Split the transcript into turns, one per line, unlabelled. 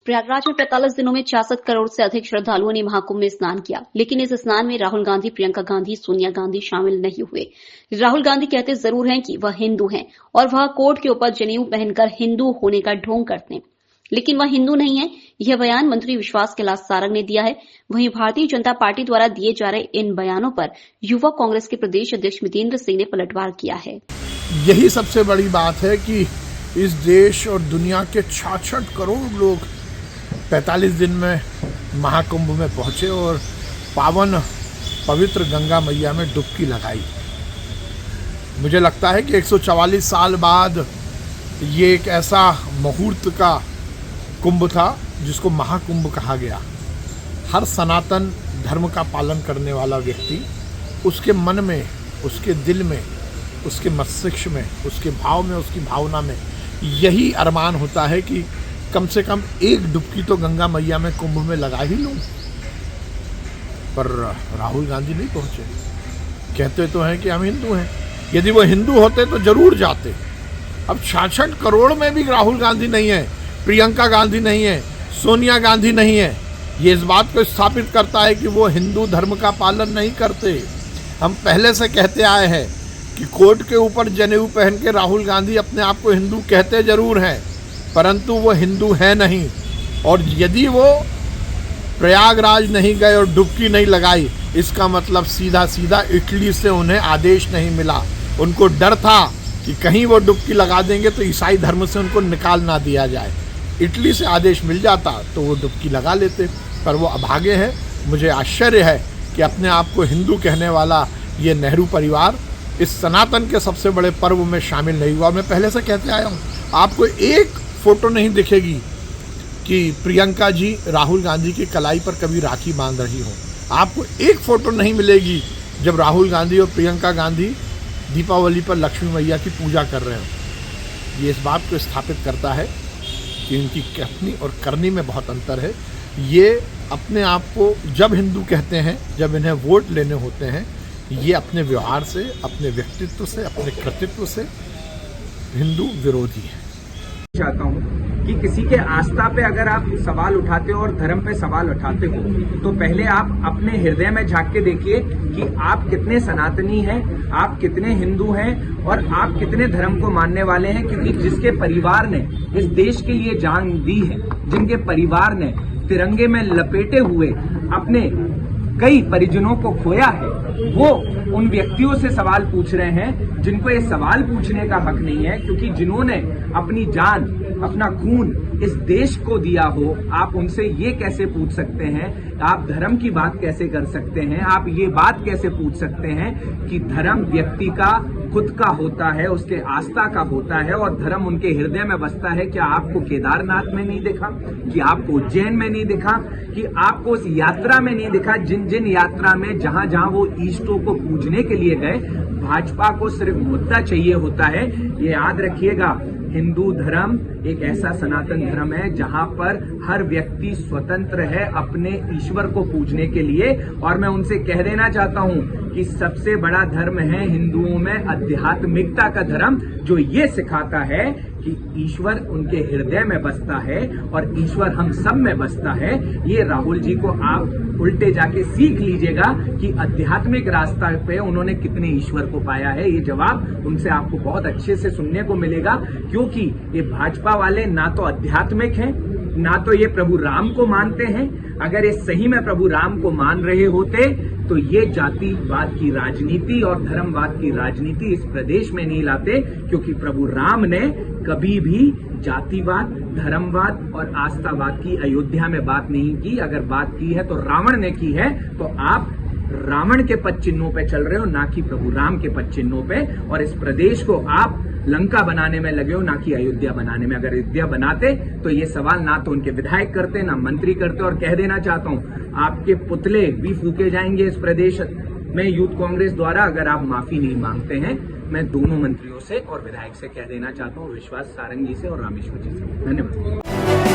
प्रयागराज में 45 दिनों में 66 करोड़ से अधिक श्रद्धालुओं ने महाकुंभ में स्नान किया, लेकिन इस स्नान में राहुल गांधी, प्रियंका गांधी, सोनिया गांधी शामिल नहीं हुए। राहुल गांधी कहते जरूर हैं कि वह हिंदू हैं और वह कोट के ऊपर जनेऊ पहनकर हिंदू होने का ढोंग करते हैं, लेकिन वह हिंदू नहीं है। यह बयान मंत्री विश्वास कैलाश सारंग ने दिया है। वहीं भारतीय जनता पार्टी द्वारा दिए जा रहे इन बयानों पर युवा कांग्रेस के प्रदेश अध्यक्ष मितेंद्र सिंह ने पलटवार किया है।
यही सबसे बड़ी बात है कि इस देश और दुनिया के 66 करोड़ लोग 45 दिन में महाकुंभ में पहुंचे और पावन पवित्र गंगा मैया में डुबकी लगाई। मुझे लगता है कि 144 साल बाद ये एक ऐसा मुहूर्त का कुंभ था जिसको महाकुंभ कहा गया। हर सनातन धर्म का पालन करने वाला व्यक्ति, उसके मन में, उसके दिल में, उसके मस्तिष्क में, उसके भाव में, उसकी भावना में यही अरमान होता है कि कम से कम एक डुबकी तो गंगा मैया में कुंभ में लगा ही लूं। पर राहुल गांधी नहीं पहुंचे। कहते तो हैं कि हम हिंदू हैं। यदि वो हिंदू होते तो जरूर जाते। अब 66 करोड़ में भी राहुल गांधी नहीं है, प्रियंका गांधी नहीं है, सोनिया गांधी नहीं है। ये इस बात को स्थापित करता है कि वो हिंदू धर्म का पालन नहीं करते। हम पहले से कहते आए हैं कि कोट के ऊपर जनेऊ पहन के राहुल गांधी अपने आप को हिंदू कहते जरूर हैं, परंतु वो हिंदू है नहीं। और यदि वो प्रयागराज नहीं गए और डुबकी नहीं लगाई, इसका मतलब सीधा सीधा इटली से उन्हें आदेश नहीं मिला। उनको डर था कि कहीं वो डुबकी लगा देंगे तो ईसाई धर्म से उनको निकाल ना दिया जाए। इटली से आदेश मिल जाता तो वो डुबकी लगा लेते, पर वो अभागे हैं। मुझे आश्चर्य है कि अपने आप को हिंदू कहने वाला ये नेहरू परिवार इस सनातन के सबसे बड़े पर्व में शामिल नहीं हुआ। मैं पहले से कहते आया हूँ, आपको एक फोटो नहीं दिखेगी कि प्रियंका जी राहुल गांधी की कलाई पर कभी राखी बांध रही हो। आपको एक फोटो नहीं मिलेगी जब राहुल गांधी और प्रियंका गांधी दीपावली पर लक्ष्मी मैया की पूजा कर रहे हो। ये इस बात को स्थापित करता है कि इनकी कहनी और करनी में बहुत अंतर है। ये अपने आप को जब हिंदू कहते हैं, जब इन्हें वोट लेने होते हैं, ये अपने व्यवहार से, अपने व्यक्तित्व से, अपने कृतित्व से हिंदू विरोधी है।
चाहता हूँ कि किसी के आस्था पे अगर आप सवाल उठाते हो और धर्म पे सवाल उठाते हो तो पहले आप अपने हृदय में झांक के देखिए कि आप कितने सनातनी हैं, आप कितने हिंदू हैं और आप कितने धर्म को मानने वाले हैं। क्योंकि जिसके परिवार ने इस देश के लिए जान दी है, जिनके परिवार ने तिरंगे में लपेटे हुए अपने कई परिजनों को खोया है, वो उन व्यक्तियों से सवाल पूछ रहे हैं जिनको ये सवाल पूछने का हक नहीं है। क्योंकि जिन्होंने अपनी जान, अपना खून इस देश को दिया हो, आप उनसे ये कैसे पूछ सकते हैं? आप धर्म की बात कैसे कर सकते हैं? आप ये बात कैसे पूछ सकते हैं कि धर्म व्यक्ति का खुद का होता है, उसके आस्था का होता है और धर्म उनके हृदय में बसता है? क्या आपको केदारनाथ में नहीं दिखा? कि आपको उज्जैन में नहीं दिखा? कि आपको उस यात्रा में नहीं दिखा? जिन जिन यात्रा में जहां जहां वो ईष्टों को पूजने के लिए गए, भाजपा को सिर्फ मुद्दा चाहिए होता है। ये याद रखिएगा, हिंदू धर्म एक ऐसा सनातन धर्म है जहां पर हर व्यक्ति स्वतंत्र है अपने ईश्वर को पूजने के लिए। और मैं उनसे कह देना चाहता हूं कि सबसे बड़ा धर्म है हिंदुओं में आध्यात्मिकता का धर्म, जो ये सिखाता है कि ईश्वर उनके हृदय में बसता है और ईश्वर हम सब में बसता है। ये राहुल जी को आप उल्टे जाके सीख लीजिएगा कि आध्यात्मिक रास्ता पे उन्होंने कितने ईश्वर को पाया है। ये जवाब उनसे आपको बहुत अच्छे से सुनने को मिलेगा, क्योंकि ये भाजपा वाले ना तो आध्यात्मिक हैं, ना तो ये प्रभु राम को मानते हैं। अगर ये सही में प्रभु राम को मान रहे होते तो ये जातिवाद की राजनीति और धर्मवाद की राजनीति इस प्रदेश में नहीं लाते। क्योंकि प्रभु राम ने कभी भी जातिवाद, धर्मवाद और आस्थावाद की अयोध्या में बात नहीं की। अगर बात की है तो रावण ने की है। तो आप रावण के पद चिन्हों पे चल रहे हो, ना कि प्रभु राम के पद चिन्हों पे। और इस प्रदेश को आप लंका बनाने में लगे हो, ना कि अयोध्या बनाने में। अगर अयोध्या बनाते तो ये सवाल ना तो उनके विधायक करते, ना मंत्री करते। और कह देना चाहता हूं, आपके पुतले भी फूके जाएंगे इस प्रदेश में यूथ कांग्रेस द्वारा अगर आप माफी नहीं मांगते हैं। मैं दोनों मंत्रियों से और विधायक से कह देना चाहता हूं, विश्वास सारंग जी से और रामेश्वर जी से। धन्यवाद।